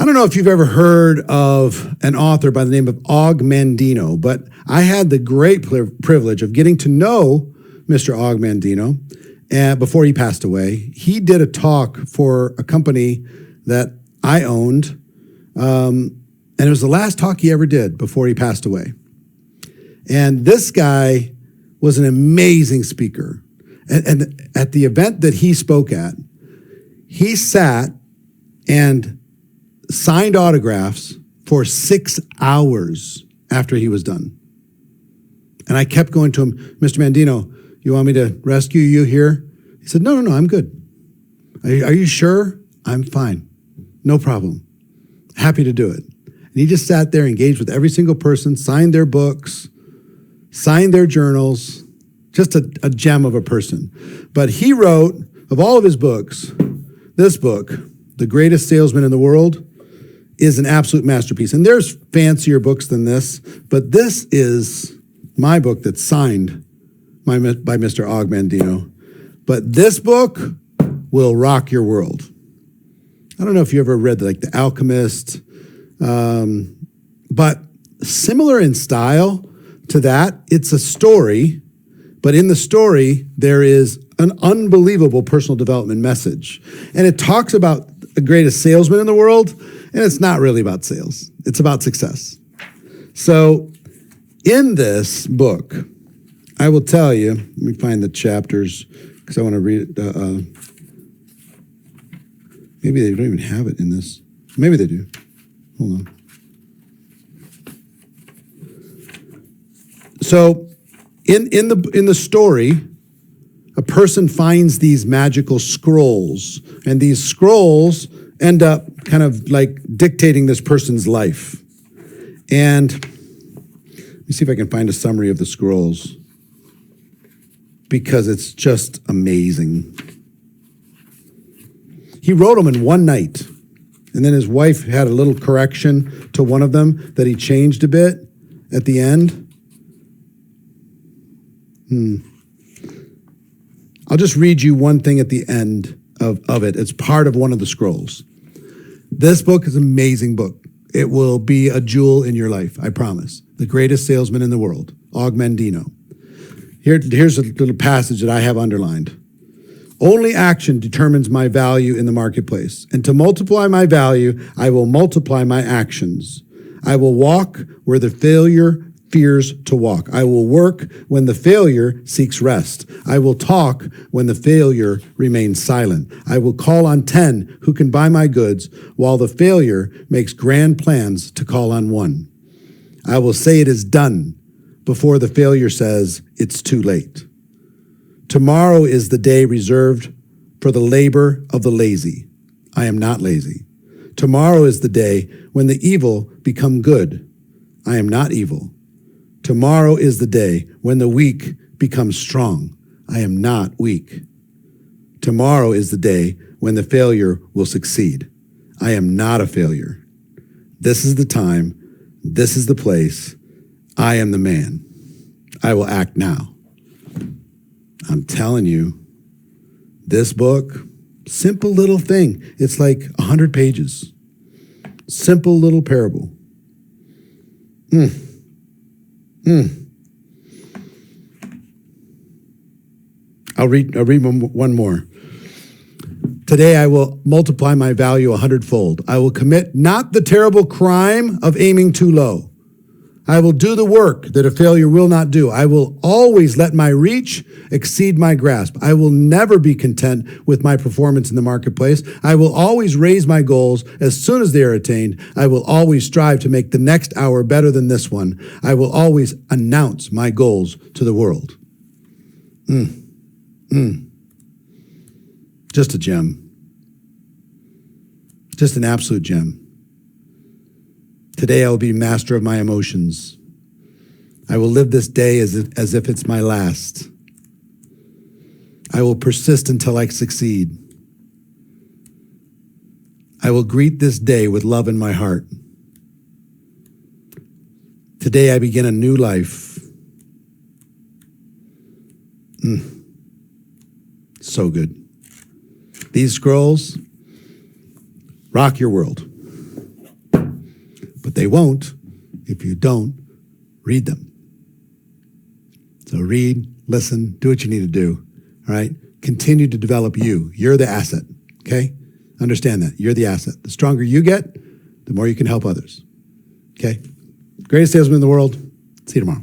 I don't know if you've ever heard of an author by the name of Og Mandino, but I had the great privilege of getting to know Mr. Og Mandino before he passed away. He did a talk for a company that I owned, and it was the last talk he ever did before he passed away. And this guy was an amazing speaker. And at the event that he spoke at, he sat and signed autographs for 6 hours after he was done. And I kept going to him, Mr. Mandino, you want me to rescue you here? He said, no, I'm good. Are you sure? I'm fine. No problem. Happy to do it. And he just sat there, engaged with every single person, signed their books, signed their journals, just a gem of a person. But he wrote, of all of his books, this book, The Greatest Salesman in the World, is an absolute masterpiece. And there's fancier books than this, but this is my book that's signed by Mr. Og Mandino. But this book will rock your world. I don't know if you ever read The Alchemist, but similar in style to that. It's a story, but in the story, there is an unbelievable personal development message. And it talks about the greatest salesman in the world, and it's not really about sales. It's about success. So in this book, I will tell you, let me find the chapters because I want to read it. Maybe they don't even have it in this. Maybe they do. Hold on. So in the story, a person finds these magical scrolls, and these scrolls end up kind of like dictating this person's life. And let me see if I can find a summary of the scrolls, because it's just amazing. He wrote them in one night, and then his wife had a little correction to one of them that he changed a bit at the end. I'll just read you one thing at the end of it. It's part of one of the scrolls. This book is an amazing book. It will be a jewel in your life, I promise. The Greatest Salesman in the World, Og Mandino. Here's a little passage that I have underlined. Only action determines my value in the marketplace. And to multiply my value, I will multiply my actions. I will walk where the failure fears to walk. I will work when the failure seeks rest. I will talk when the failure remains silent. I will call on 10 who can buy my goods while the failure makes grand plans to call on one. I will say it is done before the failure says it's too late. Tomorrow is the day reserved for the labor of the lazy. I am not lazy. Tomorrow is the day when the evil become good. I am not evil. Tomorrow is the day when the weak become strong. I am not weak. Tomorrow is the day when the failure will succeed. I am not a failure. This is the time. This is the place. I am the man. I will act now. I'm telling you, this book, simple little thing. It's like 100 pages. Simple little parable. I'll read one more. Today I will multiply my value 100-fold. I will commit not the terrible crime of aiming too low. I will do the work that a failure will not do. I will always let my reach exceed my grasp. I will never be content with my performance in the marketplace. I will always raise my goals as soon as they are attained. I will always strive to make the next hour better than this one. I will always announce my goals to the world. Just a gem. Just an absolute gem. Today I will be master of my emotions. I will live this day as if it's my last. I will persist until I succeed. I will greet this day with love in my heart. Today I begin a new life. So good. These scrolls rock your world. but they won't if you don't read them. So read, listen, do what you need to do. All right. Continue to develop you. You're the asset. Okay. Understand that. You're the asset. The stronger you get, the more you can help others. Okay. Greatest salesman in the world. See you tomorrow.